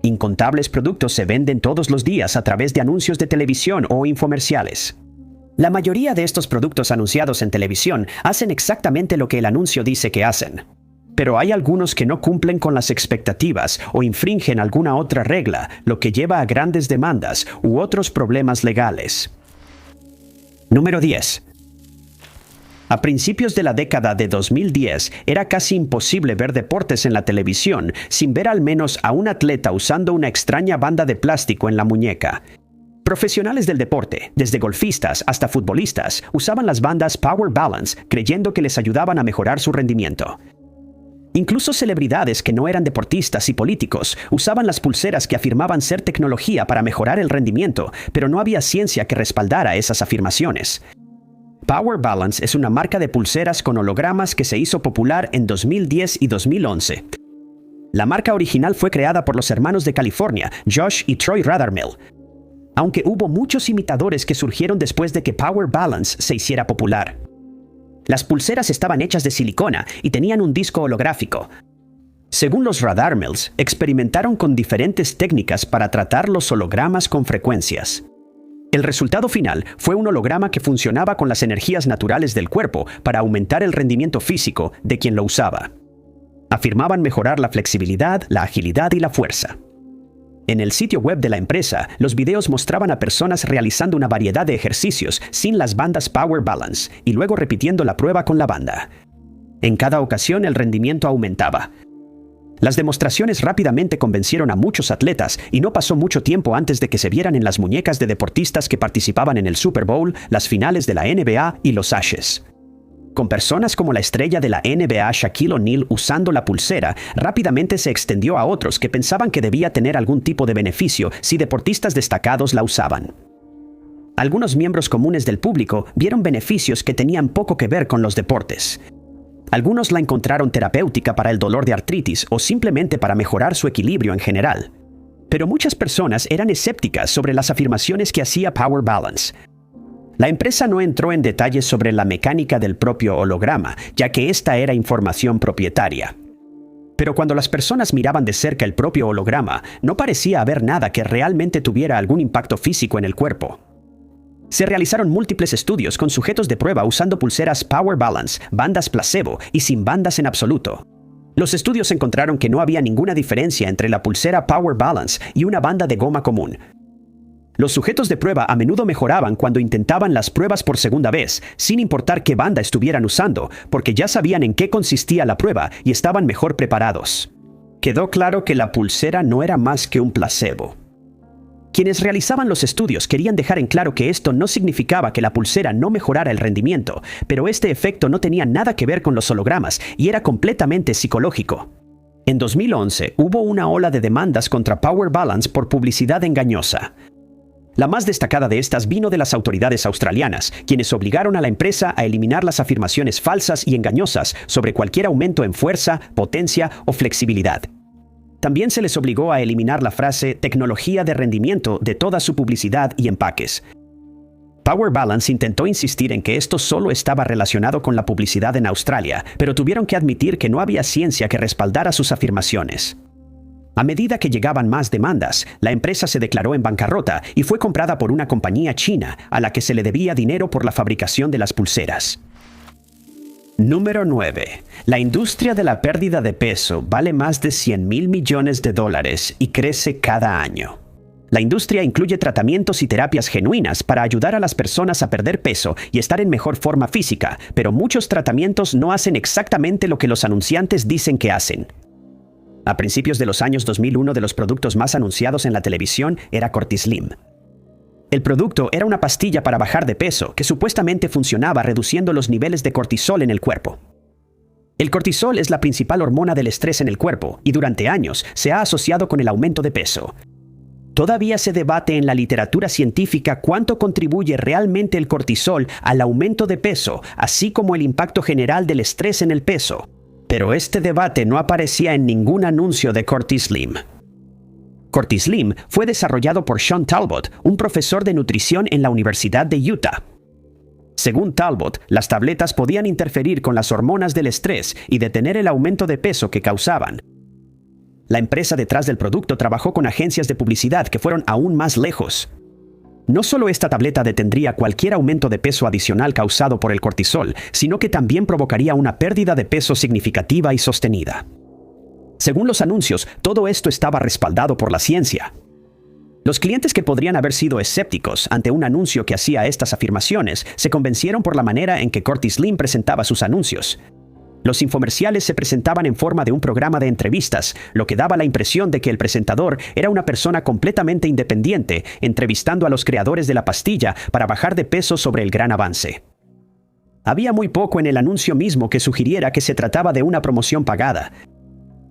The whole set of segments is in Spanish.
Incontables productos se venden todos los días a través de anuncios de televisión o infomerciales. La mayoría de estos productos anunciados en televisión hacen exactamente lo que el anuncio dice que hacen. Pero hay algunos que no cumplen con las expectativas o infringen alguna otra regla, lo que lleva a grandes demandas u otros problemas legales. Número 10. A principios de la década de 2010, era casi imposible ver deportes en la televisión sin ver al menos a un atleta usando una extraña banda de plástico en la muñeca. Profesionales del deporte, desde golfistas hasta futbolistas, usaban las bandas Power Balance creyendo que les ayudaban a mejorar su rendimiento. Incluso celebridades que no eran deportistas y políticos usaban las pulseras que afirmaban ser tecnología para mejorar el rendimiento, pero no había ciencia que respaldara esas afirmaciones. Power Balance es una marca de pulseras con hologramas que se hizo popular en 2010 y 2011. La marca original fue creada por los hermanos de California, Josh y Troy Radarmill, aunque hubo muchos imitadores que surgieron después de que Power Balance se hiciera popular. Las pulseras estaban hechas de silicona y tenían un disco holográfico. Según los Radarmills, experimentaron con diferentes técnicas para tratar los hologramas con frecuencias. El resultado final fue un holograma que funcionaba con las energías naturales del cuerpo para aumentar el rendimiento físico de quien lo usaba. Afirmaban mejorar la flexibilidad, la agilidad y la fuerza. En el sitio web de la empresa, los videos mostraban a personas realizando una variedad de ejercicios sin las bandas Power Balance y luego repitiendo la prueba con la banda. En cada ocasión el rendimiento aumentaba. Las demostraciones rápidamente convencieron a muchos atletas y no pasó mucho tiempo antes de que se vieran en las muñecas de deportistas que participaban en el Super Bowl, las finales de la NBA y los Ashes. Con personas como la estrella de la NBA Shaquille O'Neal usando la pulsera, rápidamente se extendió a otros que pensaban que debía tener algún tipo de beneficio si deportistas destacados la usaban. Algunos miembros comunes del público vieron beneficios que tenían poco que ver con los deportes. Algunos la encontraron terapéutica para el dolor de artritis o simplemente para mejorar su equilibrio en general. Pero muchas personas eran escépticas sobre las afirmaciones que hacía Power Balance. La empresa no entró en detalles sobre la mecánica del propio holograma, ya que esta era información propietaria. Pero cuando las personas miraban de cerca el propio holograma, no parecía haber nada que realmente tuviera algún impacto físico en el cuerpo. Se realizaron múltiples estudios con sujetos de prueba usando pulseras Power Balance, bandas placebo y sin bandas en absoluto. Los estudios encontraron que no había ninguna diferencia entre la pulsera Power Balance y una banda de goma común. Los sujetos de prueba a menudo mejoraban cuando intentaban las pruebas por segunda vez, sin importar qué banda estuvieran usando, porque ya sabían en qué consistía la prueba y estaban mejor preparados. Quedó claro que la pulsera no era más que un placebo. Quienes realizaban los estudios querían dejar en claro que esto no significaba que la pulsera no mejorara el rendimiento, pero este efecto no tenía nada que ver con los hologramas y era completamente psicológico. En 2011 hubo una ola de demandas contra Power Balance por publicidad engañosa. La más destacada de estas vino de las autoridades australianas, quienes obligaron a la empresa a eliminar las afirmaciones falsas y engañosas sobre cualquier aumento en fuerza, potencia o flexibilidad. También se les obligó a eliminar la frase tecnología de rendimiento de toda su publicidad y empaques. Power Balance intentó insistir en que esto solo estaba relacionado con la publicidad en Australia, pero tuvieron que admitir que no había ciencia que respaldara sus afirmaciones. A medida que llegaban más demandas, la empresa se declaró en bancarrota y fue comprada por una compañía china a la que se le debía dinero por la fabricación de las pulseras. Número 9. La industria de la pérdida de peso vale más de $100,000 millones y crece cada año. La industria incluye tratamientos y terapias genuinas para ayudar a las personas a perder peso y estar en mejor forma física, pero muchos tratamientos no hacen exactamente lo que los anunciantes dicen que hacen. A principios de los años 2000, uno de los productos más anunciados en la televisión era Cortislim. El producto era una pastilla para bajar de peso que supuestamente funcionaba reduciendo los niveles de cortisol en el cuerpo. El cortisol es la principal hormona del estrés en el cuerpo y durante años se ha asociado con el aumento de peso. Todavía se debate en la literatura científica cuánto contribuye realmente el cortisol al aumento de peso, así como el impacto general del estrés en el peso. Pero este debate no aparecía en ningún anuncio de Cortislim. Cortislim fue desarrollado por Sean Talbot, un profesor de nutrición en la Universidad de Utah. Según Talbot, las tabletas podían interferir con las hormonas del estrés y detener el aumento de peso que causaban. La empresa detrás del producto trabajó con agencias de publicidad que fueron aún más lejos. No solo esta tableta detendría cualquier aumento de peso adicional causado por el cortisol, sino que también provocaría una pérdida de peso significativa y sostenida. Según los anuncios, todo esto estaba respaldado por la ciencia. Los clientes que podrían haber sido escépticos ante un anuncio que hacía estas afirmaciones se convencieron por la manera en que CortiSlim presentaba sus anuncios. Los infomerciales se presentaban en forma de un programa de entrevistas, lo que daba la impresión de que el presentador era una persona completamente independiente, entrevistando a los creadores de la pastilla para bajar de peso sobre el gran avance. Había muy poco en el anuncio mismo que sugiriera que se trataba de una promoción pagada.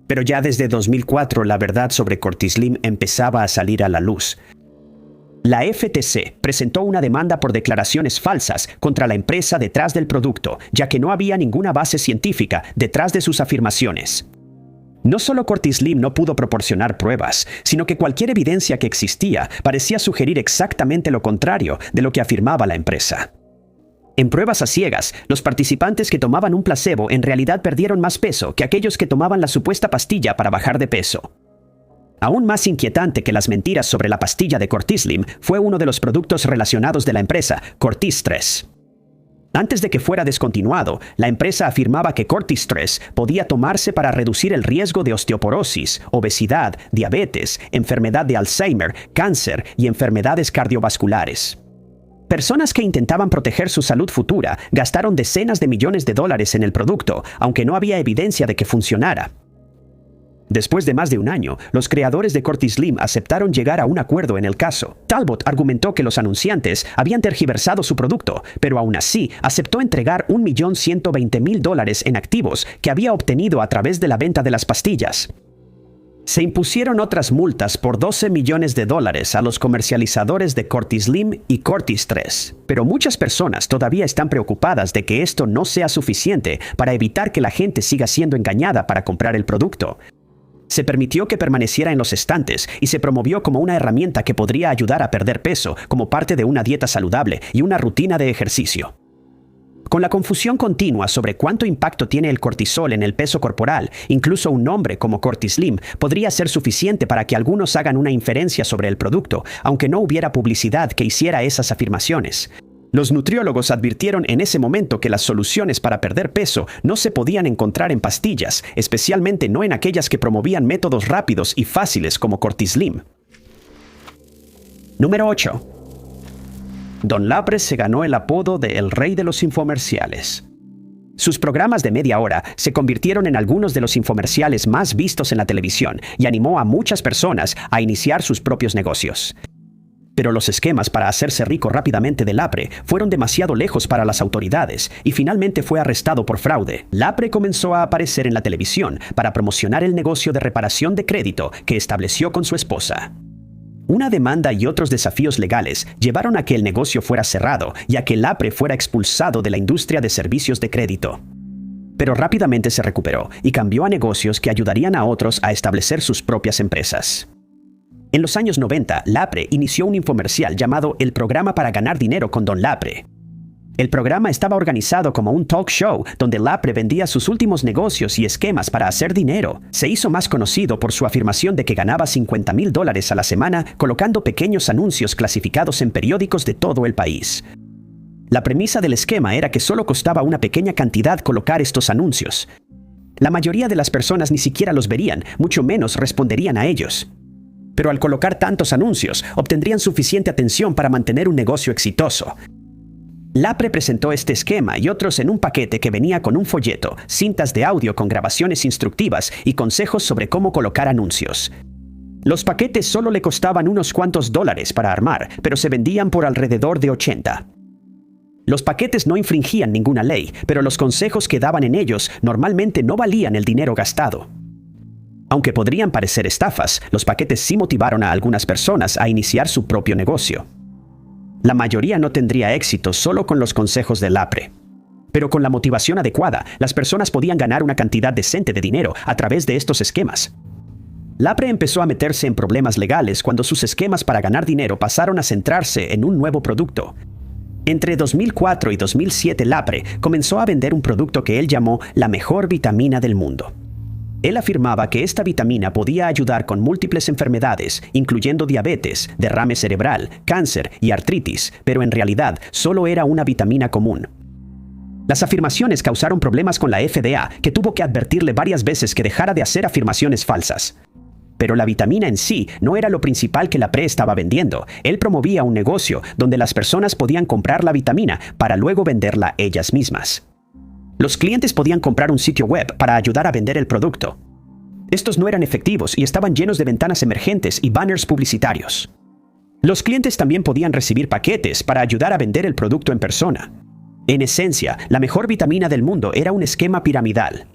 Pero ya desde 2004 la verdad sobre CortiSlim empezaba a salir a la luz. La FTC presentó una demanda por declaraciones falsas contra la empresa detrás del producto, ya que no había ninguna base científica detrás de sus afirmaciones. No solo CortiSlim no pudo proporcionar pruebas, sino que cualquier evidencia que existía parecía sugerir exactamente lo contrario de lo que afirmaba la empresa. En pruebas a ciegas, los participantes que tomaban un placebo en realidad perdieron más peso que aquellos que tomaban la supuesta pastilla para bajar de peso. Aún más inquietante que las mentiras sobre la pastilla de CortiSlim fue uno de los productos relacionados de la empresa, Cortistress. Antes de que fuera descontinuado, la empresa afirmaba que Cortistress podía tomarse para reducir el riesgo de osteoporosis, obesidad, diabetes, enfermedad de Alzheimer, cáncer y enfermedades cardiovasculares. Personas que intentaban proteger su salud futura gastaron decenas de millones de dólares en el producto, aunque no había evidencia de que funcionara. Después de más de un año, los creadores de CortiSlim aceptaron llegar a un acuerdo en el caso. Talbot argumentó que los anunciantes habían tergiversado su producto, pero aún así aceptó entregar $1.120.000 en activos que había obtenido a través de la venta de las pastillas. Se impusieron otras multas por $12 millones a los comercializadores de CortiSlim y Cortistress, pero muchas personas todavía están preocupadas de que esto no sea suficiente para evitar que la gente siga siendo engañada para comprar el producto. Se permitió que permaneciera en los estantes y se promovió como una herramienta que podría ayudar a perder peso como parte de una dieta saludable y una rutina de ejercicio. Con la confusión continua sobre cuánto impacto tiene el cortisol en el peso corporal, incluso un nombre como CortiSlim podría ser suficiente para que algunos hagan una inferencia sobre el producto, aunque no hubiera publicidad que hiciera esas afirmaciones. Los nutriólogos advirtieron en ese momento que las soluciones para perder peso no se podían encontrar en pastillas, especialmente no en aquellas que promovían métodos rápidos y fáciles como CortiSlim. Número 8. Don Lapre se ganó el apodo de El Rey de los Infomerciales. Sus programas de media hora se convirtieron en algunos de los infomerciales más vistos en la televisión y animó a muchas personas a iniciar sus propios negocios. Pero los esquemas para hacerse rico rápidamente de Lapre fueron demasiado lejos para las autoridades y finalmente fue arrestado por fraude. Lapre comenzó a aparecer en la televisión para promocionar el negocio de reparación de crédito que estableció con su esposa. Una demanda y otros desafíos legales llevaron a que el negocio fuera cerrado y a que Lapre fuera expulsado de la industria de servicios de crédito. Pero rápidamente se recuperó y cambió a negocios que ayudarían a otros a establecer sus propias empresas. En los años 90, Lapre inició un infomercial llamado El Programa para Ganar Dinero con Don Lapre. El programa estaba organizado como un talk show donde Lapre vendía sus últimos negocios y esquemas para hacer dinero. Se hizo más conocido por su afirmación de que ganaba $50,000 a la semana colocando pequeños anuncios clasificados en periódicos de todo el país. La premisa del esquema era que solo costaba una pequeña cantidad colocar estos anuncios. La mayoría de las personas ni siquiera los verían, mucho menos responderían a ellos. Pero al colocar tantos anuncios, obtendrían suficiente atención para mantener un negocio exitoso. Lapre presentó este esquema y otros en un paquete que venía con un folleto, cintas de audio con grabaciones instructivas y consejos sobre cómo colocar anuncios. Los paquetes solo le costaban unos cuantos dólares para armar, pero se vendían por alrededor de 80. Los paquetes no infringían ninguna ley, pero los consejos que daban en ellos normalmente no valían el dinero gastado. Aunque podrían parecer estafas, los paquetes sí motivaron a algunas personas a iniciar su propio negocio. La mayoría no tendría éxito solo con los consejos de Lapre. Pero con la motivación adecuada, las personas podían ganar una cantidad decente de dinero a través de estos esquemas. Lapre empezó a meterse en problemas legales cuando sus esquemas para ganar dinero pasaron a centrarse en un nuevo producto. Entre 2004 y 2007, Lapre comenzó a vender un producto que él llamó la mejor vitamina del mundo. Él afirmaba que esta vitamina podía ayudar con múltiples enfermedades, incluyendo diabetes, derrame cerebral, cáncer y artritis, pero en realidad solo era una vitamina común. Las afirmaciones causaron problemas con la FDA, que tuvo que advertirle varias veces que dejara de hacer afirmaciones falsas. Pero la vitamina en sí no era lo principal que la PrEP estaba vendiendo. Él promovía un negocio donde las personas podían comprar la vitamina para luego venderla ellas mismas. Los clientes podían comprar un sitio web para ayudar a vender el producto. Estos no eran efectivos y estaban llenos de ventanas emergentes y banners publicitarios. Los clientes también podían recibir paquetes para ayudar a vender el producto en persona. En esencia, la mejor vitamina del mundo era un esquema piramidal.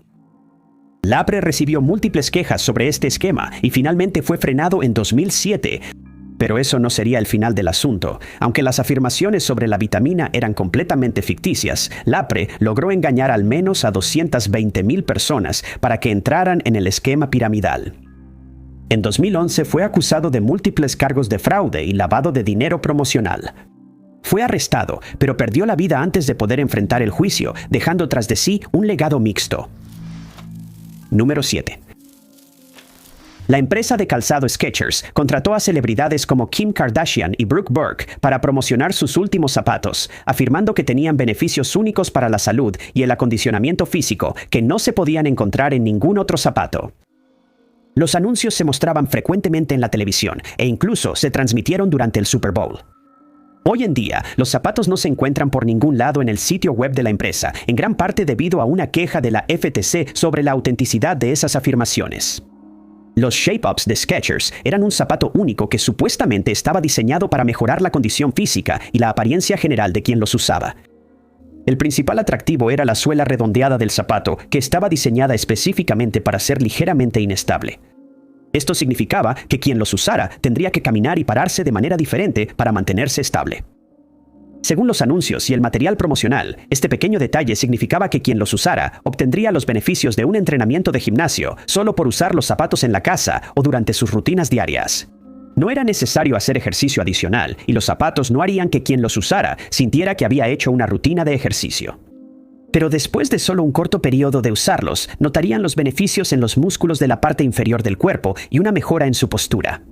La PrEP recibió múltiples quejas sobre este esquema y finalmente fue frenado en 2007. Pero eso no sería el final del asunto. Aunque las afirmaciones sobre la vitamina eran completamente ficticias, la PrEP logró engañar al menos a 220,000 personas para que entraran en el esquema piramidal. En 2011 fue acusado de múltiples cargos de fraude y lavado de dinero promocional. Fue arrestado, pero perdió la vida antes de poder enfrentar el juicio, dejando tras de sí un legado mixto. Número 7. La empresa de calzado Skechers contrató a celebridades como Kim Kardashian y Brooke Burke para promocionar sus últimos zapatos, afirmando que tenían beneficios únicos para la salud y el acondicionamiento físico que no se podían encontrar en ningún otro zapato. Los anuncios se mostraban frecuentemente en la televisión e incluso se transmitieron durante el Super Bowl. Hoy en día, los zapatos no se encuentran por ningún lado en el sitio web de la empresa, en gran parte debido a una queja de la FTC sobre la autenticidad de esas afirmaciones. Los Shape-Ups de Skechers eran un zapato único que supuestamente estaba diseñado para mejorar la condición física y la apariencia general de quien los usaba. El principal atractivo era la suela redondeada del zapato, que estaba diseñada específicamente para ser ligeramente inestable. Esto significaba que quien los usara tendría que caminar y pararse de manera diferente para mantenerse estable. Según los anuncios y el material promocional, este pequeño detalle significaba que quien los usara obtendría los beneficios de un entrenamiento de gimnasio solo por usar los zapatos en la casa o durante sus rutinas diarias. No era necesario hacer ejercicio adicional y los zapatos no harían que quien los usara sintiera que había hecho una rutina de ejercicio. Pero después de solo un corto periodo de usarlos, notarían los beneficios en los músculos de la parte inferior del cuerpo y una mejora en su postura.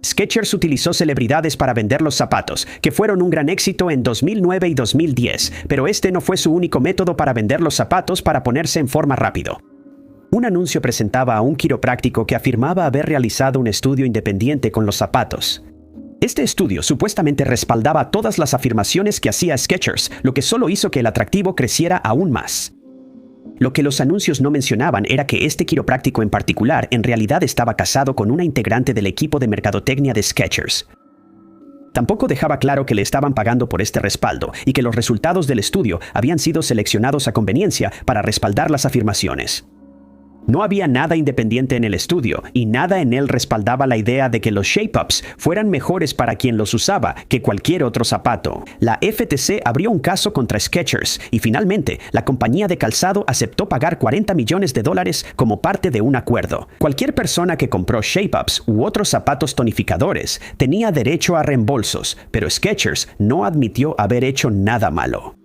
Skechers utilizó celebridades para vender los zapatos, que fueron un gran éxito en 2009 y 2010, pero este no fue su único método para vender los zapatos para ponerse en forma rápido. Un anuncio presentaba a un quiropráctico que afirmaba haber realizado un estudio independiente con los zapatos. Este estudio supuestamente respaldaba todas las afirmaciones que hacía Skechers, lo que solo hizo que el atractivo creciera aún más. Lo que los anuncios no mencionaban era que este quiropráctico en particular en realidad estaba casado con una integrante del equipo de mercadotecnia de Skechers. Tampoco dejaba claro que le estaban pagando por este respaldo y que los resultados del estudio habían sido seleccionados a conveniencia para respaldar las afirmaciones. No había nada independiente en el estudio y nada en él respaldaba la idea de que los Shape-Ups fueran mejores para quien los usaba que cualquier otro zapato. La FTC abrió un caso contra Skechers y finalmente la compañía de calzado aceptó pagar $40 millones como parte de un acuerdo. Cualquier persona que compró Shape-Ups u otros zapatos tonificadores tenía derecho a reembolsos, pero Skechers no admitió haber hecho nada malo.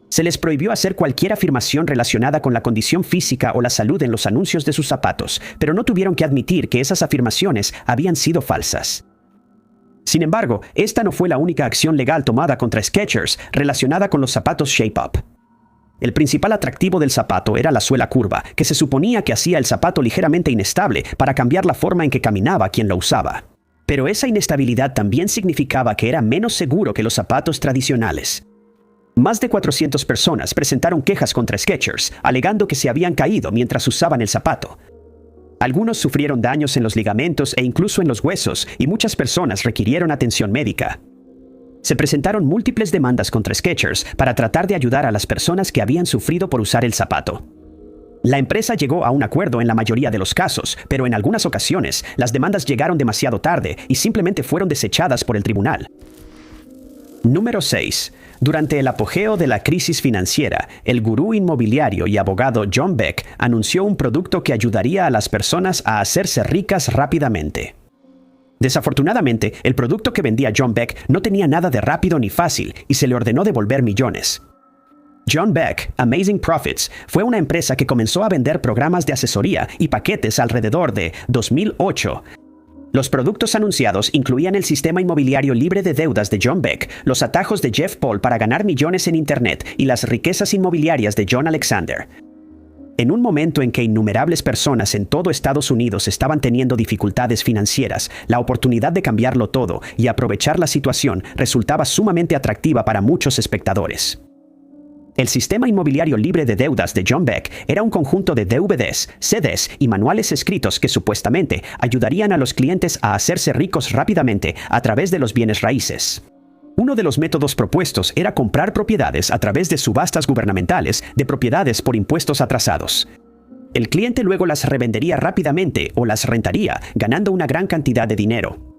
Se les prohibió hacer cualquier afirmación relacionada con la condición física o la salud en los anuncios de sus zapatos, pero no tuvieron que admitir que esas afirmaciones habían sido falsas. Sin embargo, esta no fue la única acción legal tomada contra Skechers relacionada con los zapatos Shape-Up. El principal atractivo del zapato era la suela curva, que se suponía que hacía el zapato ligeramente inestable para cambiar la forma en que caminaba quien lo usaba. Pero esa inestabilidad también significaba que era menos seguro que los zapatos tradicionales. Más de 400 personas presentaron quejas contra Skechers, alegando que se habían caído mientras usaban el zapato. Algunos sufrieron daños en los ligamentos e incluso en los huesos, y muchas personas requirieron atención médica. Se presentaron múltiples demandas contra Skechers para tratar de ayudar a las personas que habían sufrido por usar el zapato. La empresa llegó a un acuerdo en la mayoría de los casos, pero en algunas ocasiones las demandas llegaron demasiado tarde y simplemente fueron desechadas por el tribunal. Número 6. Durante el apogeo de la crisis financiera, el gurú inmobiliario y abogado John Beck anunció un producto que ayudaría a las personas a hacerse ricas rápidamente. Desafortunadamente, el producto que vendía John Beck no tenía nada de rápido ni fácil y se le ordenó devolver millones. John Beck, Amazing Profits, fue una empresa que comenzó a vender programas de asesoría y paquetes alrededor de 2008. Los productos anunciados incluían el sistema inmobiliario libre de deudas de John Beck, los atajos de Jeff Paul para ganar millones en Internet y las riquezas inmobiliarias de John Alexander. En un momento en que innumerables personas en todo Estados Unidos estaban teniendo dificultades financieras, la oportunidad de cambiarlo todo y aprovechar la situación resultaba sumamente atractiva para muchos espectadores. El sistema inmobiliario libre de deudas de John Beck era un conjunto de DVDs, CDs y manuales escritos que supuestamente ayudarían a los clientes a hacerse ricos rápidamente a través de los bienes raíces. Uno de los métodos propuestos era comprar propiedades a través de subastas gubernamentales de propiedades por impuestos atrasados. El cliente luego las revendería rápidamente o las rentaría, ganando una gran cantidad de dinero.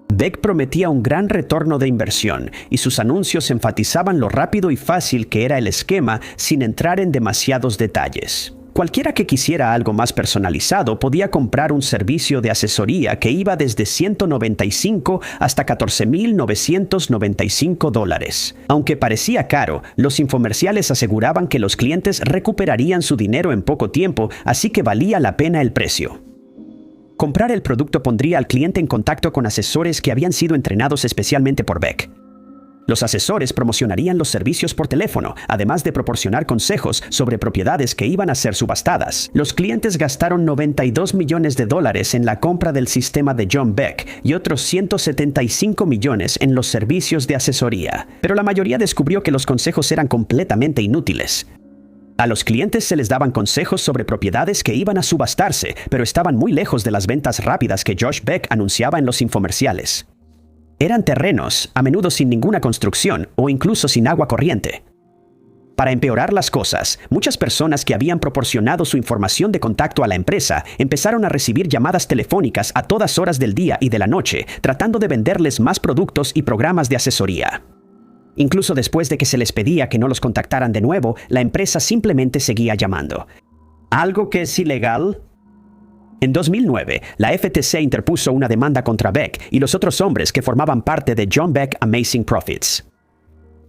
Beck prometía un gran retorno de inversión y sus anuncios enfatizaban lo rápido y fácil que era el esquema sin entrar en demasiados detalles. Cualquiera que quisiera algo más personalizado podía comprar un servicio de asesoría que iba desde $195 hasta $14,995. Aunque parecía caro, los infomerciales aseguraban que los clientes recuperarían su dinero en poco tiempo, así que valía la pena el precio. Comprar el producto pondría al cliente en contacto con asesores que habían sido entrenados especialmente por Beck. Los asesores promocionarían los servicios por teléfono, además de proporcionar consejos sobre propiedades que iban a ser subastadas. Los clientes gastaron $92 millones en la compra del sistema de John Beck y otros $175 millones en los servicios de asesoría. Pero la mayoría descubrió que los consejos eran completamente inútiles. A los clientes se les daban consejos sobre propiedades que iban a subastarse, pero estaban muy lejos de las ventas rápidas que Josh Beck anunciaba en los infomerciales. Eran terrenos, a menudo sin ninguna construcción o incluso sin agua corriente. Para empeorar las cosas, muchas personas que habían proporcionado su información de contacto a la empresa empezaron a recibir llamadas telefónicas a todas horas del día y de la noche, tratando de venderles más productos y programas de asesoría. Incluso después de que se les pedía que no los contactaran de nuevo, la empresa simplemente seguía llamando. ¿Algo que es ilegal? En 2009, la FTC interpuso una demanda contra Beck y los otros hombres que formaban parte de John Beck Amazing Profits.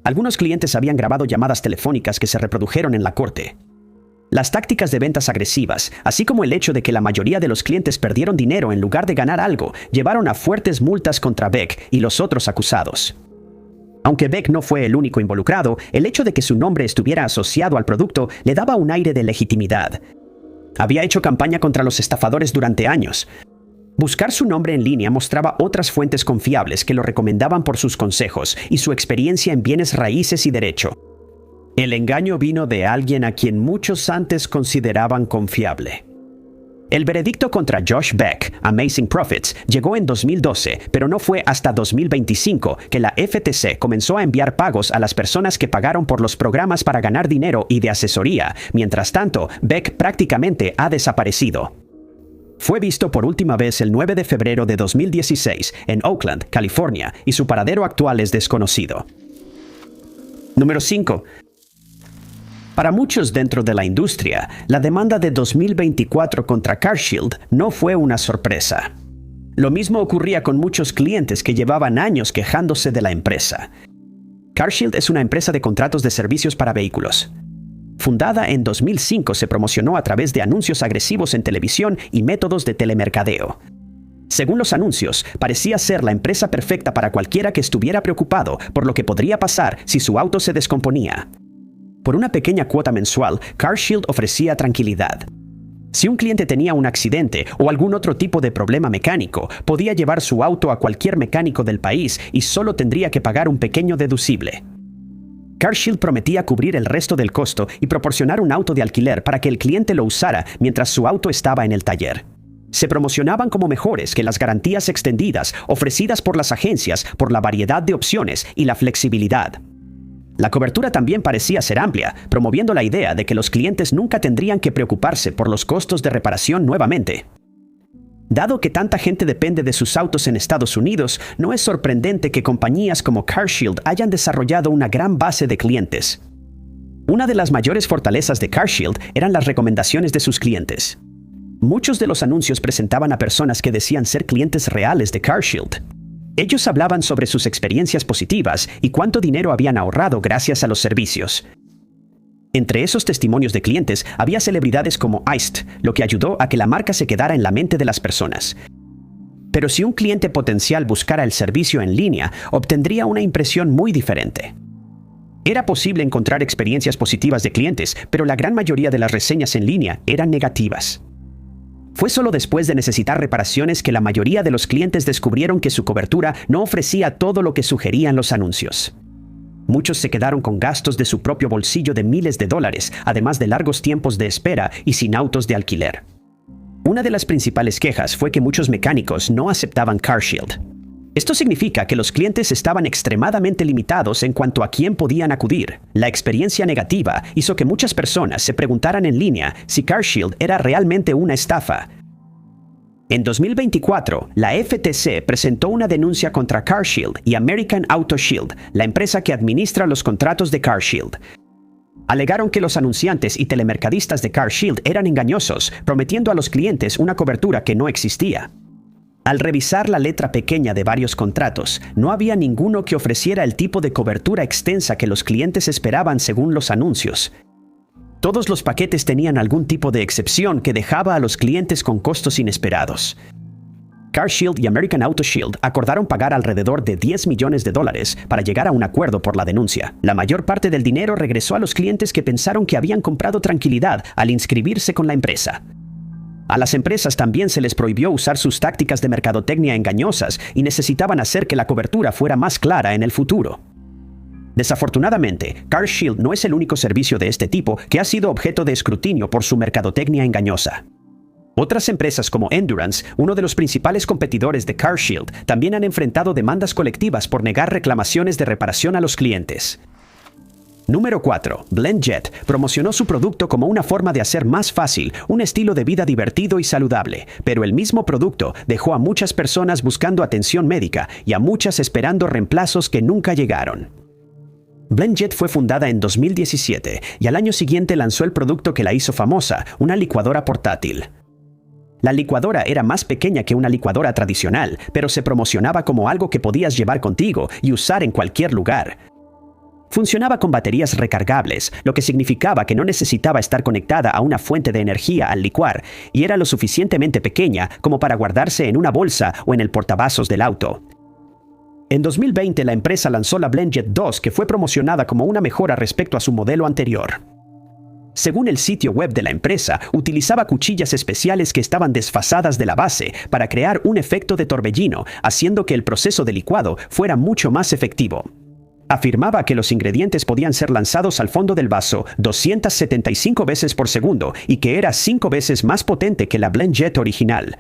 Algunos clientes habían grabado llamadas telefónicas que se reprodujeron en la corte. Las tácticas de ventas agresivas, así como el hecho de que la mayoría de los clientes perdieron dinero en lugar de ganar algo, llevaron a fuertes multas contra Beck y los otros acusados. Aunque Beck no fue el único involucrado, el hecho de que su nombre estuviera asociado al producto le daba un aire de legitimidad. Había hecho campaña contra los estafadores durante años. Buscar su nombre en línea mostraba otras fuentes confiables que lo recomendaban por sus consejos y su experiencia en bienes raíces y derecho. El engaño vino de alguien a quien muchos antes consideraban confiable. El veredicto contra Josh Beck, Amazing Profits, llegó en 2012, pero no fue hasta 2025 que la FTC comenzó a enviar pagos a las personas que pagaron por los programas para ganar dinero y de asesoría. Mientras tanto, Beck prácticamente ha desaparecido. Fue visto por última vez el 9 de febrero de 2016 en Oakland, California, y su paradero actual es desconocido. Número 5. Para muchos dentro de la industria, la demanda de 2024 contra CarShield no fue una sorpresa. Lo mismo ocurría con muchos clientes que llevaban años quejándose de la empresa. CarShield es una empresa de contratos de servicios para vehículos. Fundada en 2005, se promocionó a través de anuncios agresivos en televisión y métodos de telemercadeo. Según los anuncios, parecía ser la empresa perfecta para cualquiera que estuviera preocupado por lo que podría pasar si su auto se descomponía. Por una pequeña cuota mensual, CarShield ofrecía tranquilidad. Si un cliente tenía un accidente o algún otro tipo de problema mecánico, podía llevar su auto a cualquier mecánico del país y solo tendría que pagar un pequeño deducible. CarShield prometía cubrir el resto del costo y proporcionar un auto de alquiler para que el cliente lo usara mientras su auto estaba en el taller. Se promocionaban como mejores que las garantías extendidas ofrecidas por las agencias por la variedad de opciones y la flexibilidad. La cobertura también parecía ser amplia, promoviendo la idea de que los clientes nunca tendrían que preocuparse por los costos de reparación nuevamente. Dado que tanta gente depende de sus autos en Estados Unidos, no es sorprendente que compañías como CarShield hayan desarrollado una gran base de clientes. Una de las mayores fortalezas de CarShield eran las recomendaciones de sus clientes. Muchos de los anuncios presentaban a personas que decían ser clientes reales de CarShield. Ellos hablaban sobre sus experiencias positivas y cuánto dinero habían ahorrado gracias a los servicios. Entre esos testimonios de clientes había celebridades como Iced, lo que ayudó a que la marca se quedara en la mente de las personas. Pero si un cliente potencial buscara el servicio en línea, obtendría una impresión muy diferente. Era posible encontrar experiencias positivas de clientes, pero la gran mayoría de las reseñas en línea eran negativas. Fue solo después de necesitar reparaciones que la mayoría de los clientes descubrieron que su cobertura no ofrecía todo lo que sugerían los anuncios. Muchos se quedaron con gastos de su propio bolsillo de miles de dólares, además de largos tiempos de espera y sin autos de alquiler. Una de las principales quejas fue que muchos mecánicos no aceptaban CarShield. Esto significa que los clientes estaban extremadamente limitados en cuanto a quién podían acudir. La experiencia negativa hizo que muchas personas se preguntaran en línea si CarShield era realmente una estafa. En 2024, la FTC presentó una denuncia contra CarShield y American Auto Shield, la empresa que administra los contratos de CarShield. Alegaron que los anunciantes y telemercadistas de CarShield eran engañosos, prometiendo a los clientes una cobertura que no existía. Al revisar la letra pequeña de varios contratos, no había ninguno que ofreciera el tipo de cobertura extensa que los clientes esperaban según los anuncios. Todos los paquetes tenían algún tipo de excepción que dejaba a los clientes con costos inesperados. CarShield y American Auto Shield acordaron pagar alrededor de $10 millones para llegar a un acuerdo por la denuncia. La mayor parte del dinero regresó a los clientes que pensaron que habían comprado tranquilidad al inscribirse con la empresa. A las empresas también se les prohibió usar sus tácticas de mercadotecnia engañosas y necesitaban hacer que la cobertura fuera más clara en el futuro. Desafortunadamente, CarShield no es el único servicio de este tipo que ha sido objeto de escrutinio por su mercadotecnia engañosa. Otras empresas como Endurance, uno de los principales competidores de CarShield, también han enfrentado demandas colectivas por negar reclamaciones de reparación a los clientes. Número 4. BlendJet promocionó su producto como una forma de hacer más fácil un estilo de vida divertido y saludable, pero el mismo producto dejó a muchas personas buscando atención médica y a muchas esperando reemplazos que nunca llegaron. BlendJet fue fundada en 2017 y al año siguiente lanzó el producto que la hizo famosa, una licuadora portátil. La licuadora era más pequeña que una licuadora tradicional, pero se promocionaba como algo que podías llevar contigo y usar en cualquier lugar. Funcionaba con baterías recargables, lo que significaba que no necesitaba estar conectada a una fuente de energía al licuar, y era lo suficientemente pequeña como para guardarse en una bolsa o en el portavasos del auto. En 2020, la empresa lanzó la BlendJet 2, que fue promocionada como una mejora respecto a su modelo anterior. Según el sitio web de la empresa, utilizaba cuchillas especiales que estaban desfasadas de la base para crear un efecto de torbellino, haciendo que el proceso de licuado fuera mucho más efectivo. Afirmaba que los ingredientes podían ser lanzados al fondo del vaso 275 veces por segundo y que era 5 veces más potente que la BlendJet original.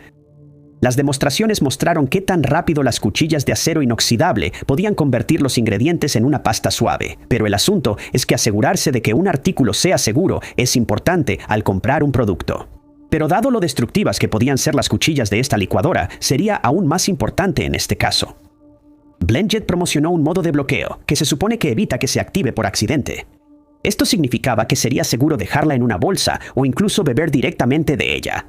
Las demostraciones mostraron qué tan rápido las cuchillas de acero inoxidable podían convertir los ingredientes en una pasta suave, pero el asunto es que asegurarse de que un artículo sea seguro es importante al comprar un producto. Pero dado lo destructivas que podían ser las cuchillas de esta licuadora, sería aún más importante en este caso. BlendJet promocionó un modo de bloqueo, que se supone que evita que se active por accidente. Esto significaba que sería seguro dejarla en una bolsa o incluso beber directamente de ella.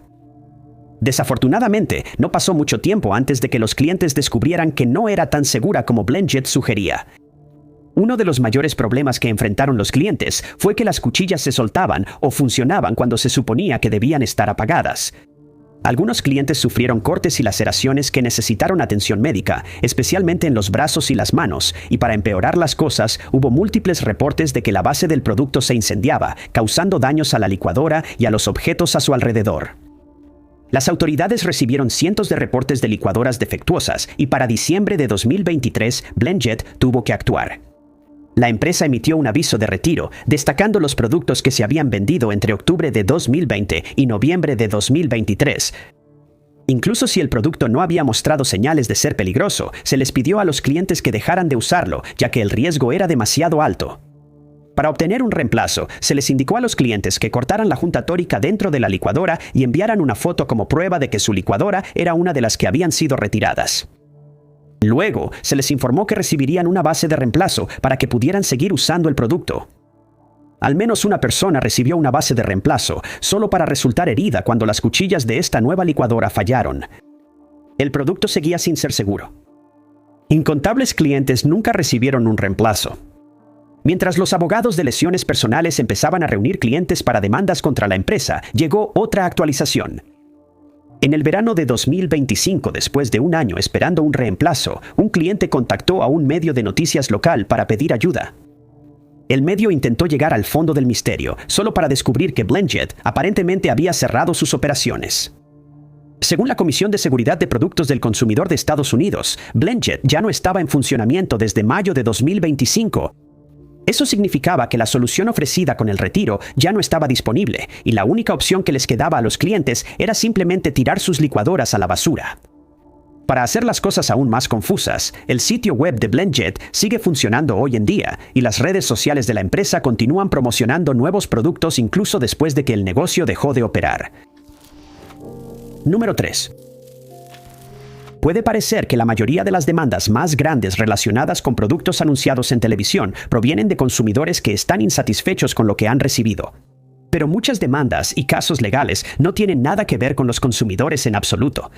Desafortunadamente, no pasó mucho tiempo antes de que los clientes descubrieran que no era tan segura como BlendJet sugería. Uno de los mayores problemas que enfrentaron los clientes fue que las cuchillas se soltaban o funcionaban cuando se suponía que debían estar apagadas. Algunos clientes sufrieron cortes y laceraciones que necesitaron atención médica, especialmente en los brazos y las manos, y para empeorar las cosas, hubo múltiples reportes de que la base del producto se incendiaba, causando daños a la licuadora y a los objetos a su alrededor. Las autoridades recibieron cientos de reportes de licuadoras defectuosas y para diciembre de 2023, BlendJet tuvo que actuar. La empresa emitió un aviso de retiro, destacando los productos que se habían vendido entre octubre de 2020 y noviembre de 2023. Incluso si el producto no había mostrado señales de ser peligroso, se les pidió a los clientes que dejaran de usarlo, ya que el riesgo era demasiado alto. Para obtener un reemplazo, se les indicó a los clientes que cortaran la junta tórica dentro de la licuadora y enviaran una foto como prueba de que su licuadora era una de las que habían sido retiradas. Luego, se les informó que recibirían una base de reemplazo para que pudieran seguir usando el producto. Al menos una persona recibió una base de reemplazo, solo para resultar herida cuando las cuchillas de esta nueva licuadora fallaron. El producto seguía sin ser seguro. Incontables clientes nunca recibieron un reemplazo. Mientras los abogados de lesiones personales empezaban a reunir clientes para demandas contra la empresa, llegó otra actualización. En el verano de 2025, después de un año esperando un reemplazo, un cliente contactó a un medio de noticias local para pedir ayuda. El medio intentó llegar al fondo del misterio, solo para descubrir que BlendJet aparentemente había cerrado sus operaciones. Según la Comisión de Seguridad de Productos del Consumidor de Estados Unidos, BlendJet ya no estaba en funcionamiento desde mayo de 2025. Eso significaba que la solución ofrecida con el retiro ya no estaba disponible, y la única opción que les quedaba a los clientes era simplemente tirar sus licuadoras a la basura. Para hacer las cosas aún más confusas, el sitio web de BlendJet sigue funcionando hoy en día, y las redes sociales de la empresa continúan promocionando nuevos productos incluso después de que el negocio dejó de operar. Número 3. Puede parecer que la mayoría de las demandas más grandes relacionadas con productos anunciados en televisión provienen de consumidores que están insatisfechos con lo que han recibido. Pero muchas demandas y casos legales no tienen nada que ver con los consumidores en absoluto.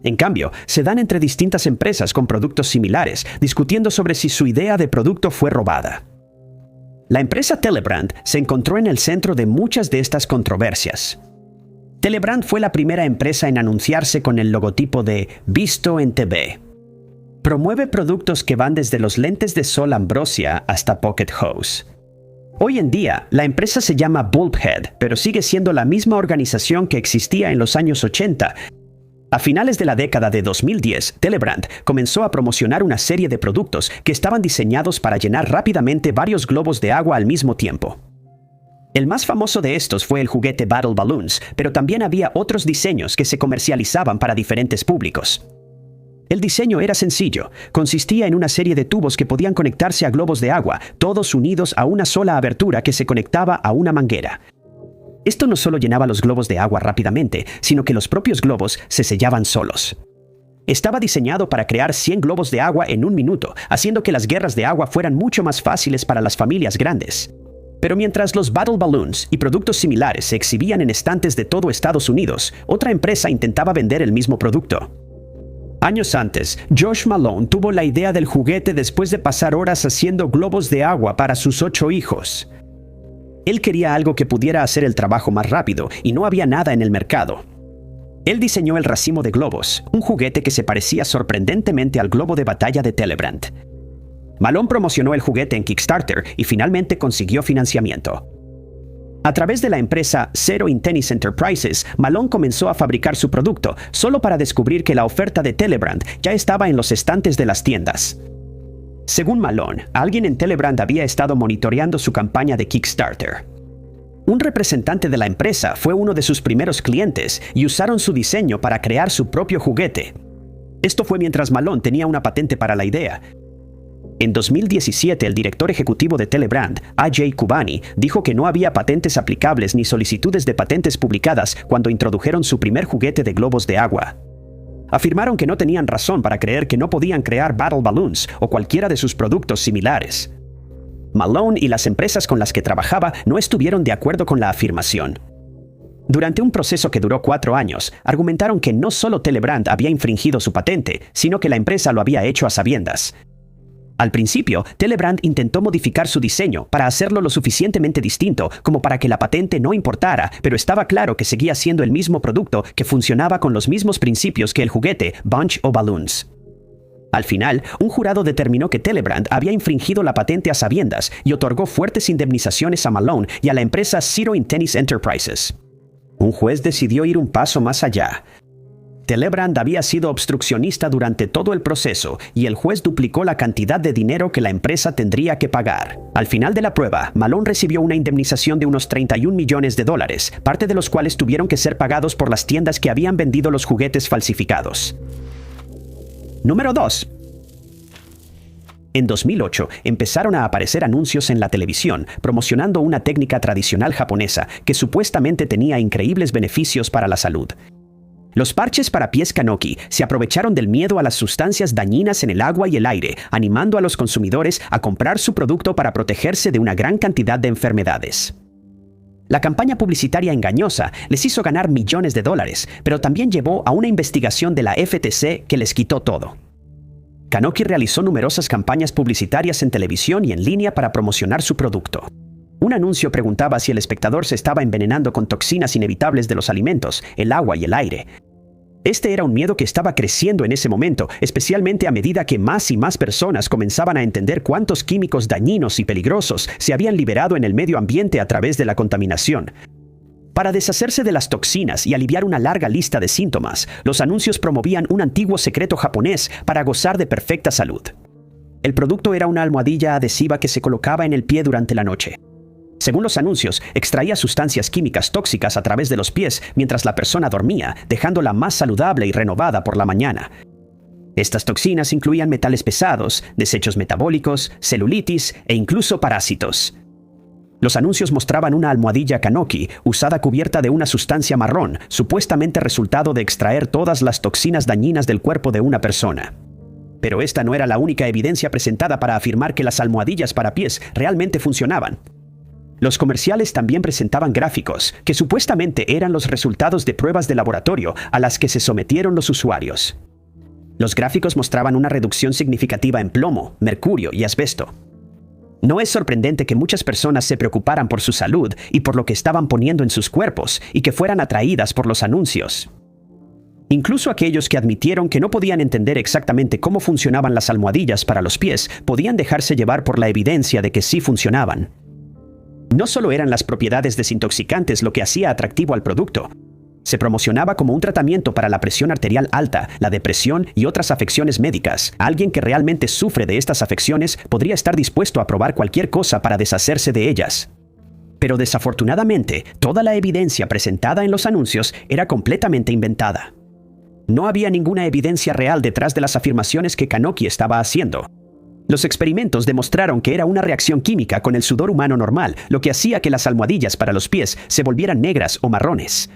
En cambio, se dan entre distintas empresas con productos similares, discutiendo sobre si su idea de producto fue robada. La empresa Telebrand se encontró en el centro de muchas de estas controversias. Telebrand fue la primera empresa en anunciarse con el logotipo de Visto en TV. Promueve productos que van desde los lentes de sol Ambrosia hasta Pocket Hose. Hoy en día, la empresa se llama Bulbhead, pero sigue siendo la misma organización que existía en los años 80. A finales de la década de 2010, Telebrand comenzó a promocionar una serie de productos que estaban diseñados para llenar rápidamente varios globos de agua al mismo tiempo. El más famoso de estos fue el juguete Battle Balloons, pero también había otros diseños que se comercializaban para diferentes públicos. El diseño era sencillo, consistía en una serie de tubos que podían conectarse a globos de agua, todos unidos a una sola abertura que se conectaba a una manguera. Esto no solo llenaba los globos de agua rápidamente, sino que los propios globos se sellaban solos. Estaba diseñado para crear 100 globos de agua en un minuto, haciendo que las guerras de agua fueran mucho más fáciles para las familias grandes. Pero mientras los Battle Balloons y productos similares se exhibían en estantes de todo Estados Unidos, otra empresa intentaba vender el mismo producto. Años antes, Josh Malone tuvo la idea del juguete después de pasar horas haciendo globos de agua para sus 8 hijos. Él quería algo que pudiera hacer el trabajo más rápido, y no había nada en el mercado. Él diseñó el racimo de globos, un juguete que se parecía sorprendentemente al globo de batalla de Telebrand. Malone promocionó el juguete en Kickstarter y finalmente consiguió financiamiento. A través de la empresa Zero in Tennis Enterprises, Malone comenzó a fabricar su producto, solo para descubrir que la oferta de Telebrand ya estaba en los estantes de las tiendas. Según Malone, alguien en Telebrand había estado monitoreando su campaña de Kickstarter. Un representante de la empresa fue uno de sus primeros clientes y usaron su diseño para crear su propio juguete. Esto fue mientras Malone tenía una patente para la idea. En 2017, el director ejecutivo de Telebrand, Ajay Kubani, dijo que no había patentes aplicables ni solicitudes de patentes publicadas cuando introdujeron su primer juguete de globos de agua. Afirmaron que no tenían razón para creer que no podían crear Battle Balloons o cualquiera de sus productos similares. Malone y las empresas con las que trabajaba no estuvieron de acuerdo con la afirmación. Durante un proceso que duró 4 años, argumentaron que no solo Telebrand había infringido su patente, sino que la empresa lo había hecho a sabiendas. Al principio, Telebrand intentó modificar su diseño para hacerlo lo suficientemente distinto como para que la patente no importara, pero estaba claro que seguía siendo el mismo producto que funcionaba con los mismos principios que el juguete Bunch o Balloons. Al final, un jurado determinó que Telebrand había infringido la patente a sabiendas y otorgó fuertes indemnizaciones a Malone y a la empresa Zero in Tennis Enterprises. Un juez decidió ir un paso más allá. Telebrand había sido obstruccionista durante todo el proceso y el juez duplicó la cantidad de dinero que la empresa tendría que pagar. Al final de la prueba, Malone recibió una indemnización de unos $31 millones, parte de los cuales tuvieron que ser pagados por las tiendas que habían vendido los juguetes falsificados. Número 2. En 2008, empezaron a aparecer anuncios en la televisión promocionando una técnica tradicional japonesa que supuestamente tenía increíbles beneficios para la salud. Los parches para pies Kanoki se aprovecharon del miedo a las sustancias dañinas en el agua y el aire, animando a los consumidores a comprar su producto para protegerse de una gran cantidad de enfermedades. La campaña publicitaria engañosa les hizo ganar millones de dólares, pero también llevó a una investigación de la FTC que les quitó todo. Kanoki realizó numerosas campañas publicitarias en televisión y en línea para promocionar su producto. Un anuncio preguntaba si el espectador se estaba envenenando con toxinas inevitables de los alimentos, el agua y el aire. Este era un miedo que estaba creciendo en ese momento, especialmente a medida que más y más personas comenzaban a entender cuántos químicos dañinos y peligrosos se habían liberado en el medio ambiente a través de la contaminación. Para deshacerse de las toxinas y aliviar una larga lista de síntomas, los anuncios promovían un antiguo secreto japonés para gozar de perfecta salud. El producto era una almohadilla adhesiva que se colocaba en el pie durante la noche. Según los anuncios, extraía sustancias químicas tóxicas a través de los pies mientras la persona dormía, dejándola más saludable y renovada por la mañana. Estas toxinas incluían metales pesados, desechos metabólicos, celulitis e incluso parásitos. Los anuncios mostraban una almohadilla Kanoki usada cubierta de una sustancia marrón, supuestamente resultado de extraer todas las toxinas dañinas del cuerpo de una persona. Pero esta no era la única evidencia presentada para afirmar que las almohadillas para pies realmente funcionaban. Los comerciales también presentaban gráficos, que supuestamente eran los resultados de pruebas de laboratorio a las que se sometieron los usuarios. Los gráficos mostraban una reducción significativa en plomo, mercurio y asbesto. No es sorprendente que muchas personas se preocuparan por su salud y por lo que estaban poniendo en sus cuerpos y que fueran atraídas por los anuncios. Incluso aquellos que admitieron que no podían entender exactamente cómo funcionaban las almohadillas para los pies podían dejarse llevar por la evidencia de que sí funcionaban. No solo eran las propiedades desintoxicantes lo que hacía atractivo al producto. Se promocionaba como un tratamiento para la presión arterial alta, la depresión y otras afecciones médicas. Alguien que realmente sufre de estas afecciones podría estar dispuesto a probar cualquier cosa para deshacerse de ellas. Pero desafortunadamente, toda la evidencia presentada en los anuncios era completamente inventada. No había ninguna evidencia real detrás de las afirmaciones que Kanoki estaba haciendo. Los experimentos demostraron que era una reacción química con el sudor humano normal, lo que hacía que las almohadillas para los pies se volvieran negras o marrones.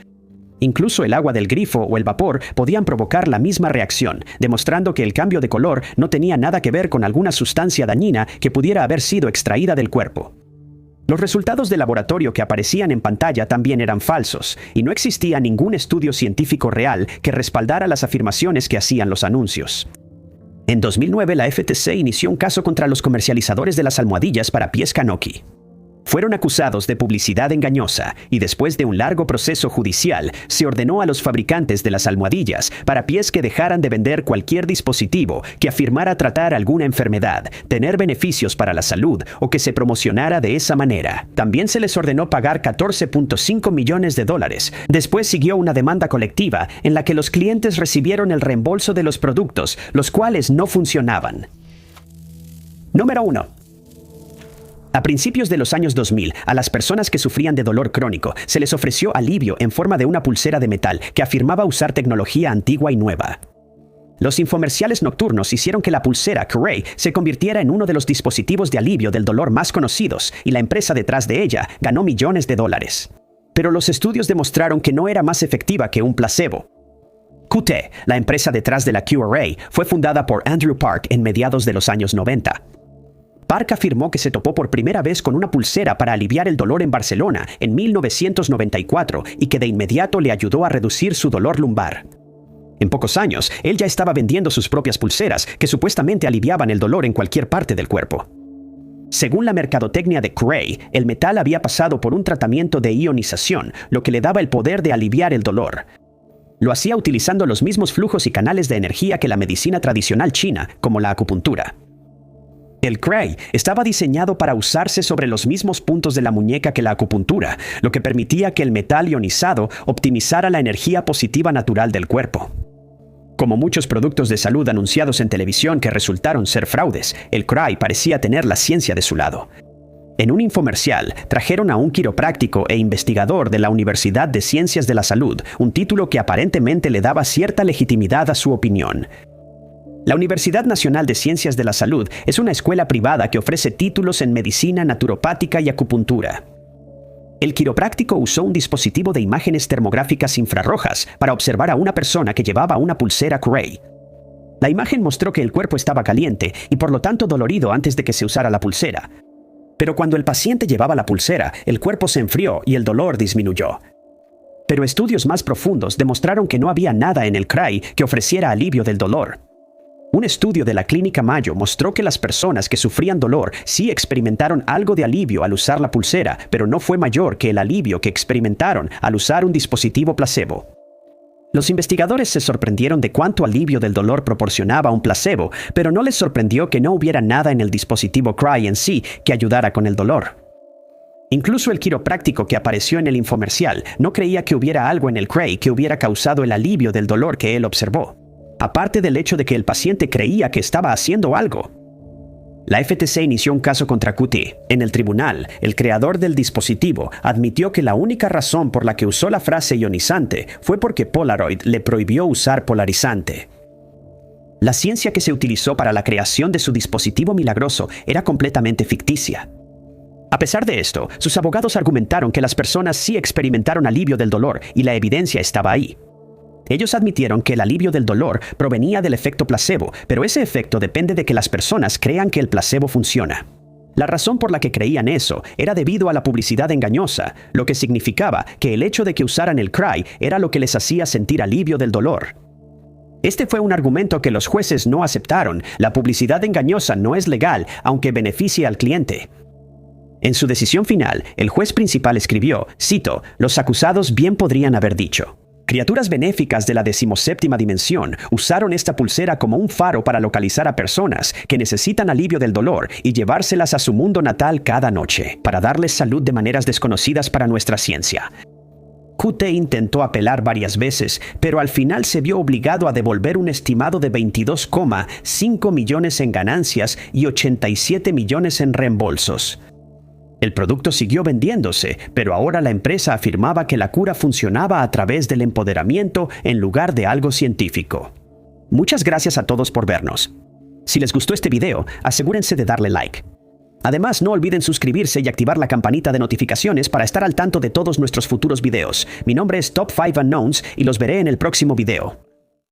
Incluso el agua del grifo o el vapor podían provocar la misma reacción, demostrando que el cambio de color no tenía nada que ver con alguna sustancia dañina que pudiera haber sido extraída del cuerpo. Los resultados de laboratorio que aparecían en pantalla también eran falsos, y no existía ningún estudio científico real que respaldara las afirmaciones que hacían los anuncios. En 2009, la FTC inició un caso contra los comercializadores de las almohadillas para pies Kanoki. Fueron acusados de publicidad engañosa y después de un largo proceso judicial, se ordenó a los fabricantes de las almohadillas para pies que dejaran de vender cualquier dispositivo que afirmara tratar alguna enfermedad, tener beneficios para la salud o que se promocionara de esa manera. También se les ordenó pagar $14.5 millones. Después siguió una demanda colectiva en la que los clientes recibieron el reembolso de los productos, los cuales no funcionaban. Número 1. A principios de los años 2000, a las personas que sufrían de dolor crónico se les ofreció alivio en forma de una pulsera de metal que afirmaba usar tecnología antigua y nueva. Los infomerciales nocturnos hicieron que la pulsera Curay se convirtiera en uno de los dispositivos de alivio del dolor más conocidos y la empresa detrás de ella ganó millones de dólares. Pero los estudios demostraron que no era más efectiva que un placebo. QT, la empresa detrás de la Curay, fue fundada por Andrew Park en mediados de los años 90. Park afirmó que se topó por primera vez con una pulsera para aliviar el dolor en Barcelona en 1994 y que de inmediato le ayudó a reducir su dolor lumbar. En pocos años, él ya estaba vendiendo sus propias pulseras que supuestamente aliviaban el dolor en cualquier parte del cuerpo. Según la mercadotecnia de Curay, el metal había pasado por un tratamiento de ionización, lo que le daba el poder de aliviar el dolor. Lo hacía utilizando los mismos flujos y canales de energía que la medicina tradicional china, como la acupuntura. El Curay estaba diseñado para usarse sobre los mismos puntos de la muñeca que la acupuntura, lo que permitía que el metal ionizado optimizara la energía positiva natural del cuerpo. Como muchos productos de salud anunciados en televisión que resultaron ser fraudes, el Curay parecía tener la ciencia de su lado. En un infomercial, trajeron a un quiropráctico e investigador de la Universidad de Ciencias de la Salud, un título que aparentemente le daba cierta legitimidad a su opinión. La Universidad Nacional de Ciencias de la Salud es una escuela privada que ofrece títulos en medicina naturopática y acupuntura. El quiropráctico usó un dispositivo de imágenes termográficas infrarrojas para observar a una persona que llevaba una pulsera Curay. La imagen mostró que el cuerpo estaba caliente y por lo tanto dolorido antes de que se usara la pulsera. Pero cuando el paciente llevaba la pulsera, el cuerpo se enfrió y el dolor disminuyó. Pero estudios más profundos demostraron que no había nada en el Curay que ofreciera alivio del dolor. Un estudio de la Clínica Mayo mostró que las personas que sufrían dolor sí experimentaron algo de alivio al usar la pulsera, pero no fue mayor que el alivio que experimentaron al usar un dispositivo placebo. Los investigadores se sorprendieron de cuánto alivio del dolor proporcionaba un placebo, pero no les sorprendió que no hubiera nada en el dispositivo Cry en sí que ayudara con el dolor. Incluso el quiropráctico que apareció en el infomercial no creía que hubiera algo en el Cry que hubiera causado el alivio del dolor que él observó, aparte del hecho de que el paciente creía que estaba haciendo algo. La FTC inició un caso contra QT. En el tribunal, el creador del dispositivo admitió que la única razón por la que usó la frase ionizante fue porque Polaroid le prohibió usar polarizante. La ciencia que se utilizó para la creación de su dispositivo milagroso era completamente ficticia. A pesar de esto, sus abogados argumentaron que las personas sí experimentaron alivio del dolor y la evidencia estaba ahí. Ellos admitieron que el alivio del dolor provenía del efecto placebo, pero ese efecto depende de que las personas crean que el placebo funciona. La razón por la que creían eso era debido a la publicidad engañosa, lo que significaba que el hecho de que usaran el Cry era lo que les hacía sentir alivio del dolor. Este fue un argumento que los jueces no aceptaron. La publicidad engañosa no es legal, aunque beneficie al cliente. En su decisión final, el juez principal escribió, cito, «Los acusados bien podrían haber dicho: criaturas benéficas de la 17ª dimensión usaron esta pulsera como un faro para localizar a personas que necesitan alivio del dolor y llevárselas a su mundo natal cada noche, para darles salud de maneras desconocidas para nuestra ciencia». QT intentó apelar varias veces, pero al final se vio obligado a devolver un estimado de 22,5 millones en ganancias y 87 millones en reembolsos. El producto siguió vendiéndose, pero ahora la empresa afirmaba que la cura funcionaba a través del empoderamiento en lugar de algo científico. Muchas gracias a todos por vernos. Si les gustó este video, asegúrense de darle like. Además, no olviden suscribirse y activar la campanita de notificaciones para estar al tanto de todos nuestros futuros videos. Mi nombre es Top 5 Unknowns y los veré en el próximo video.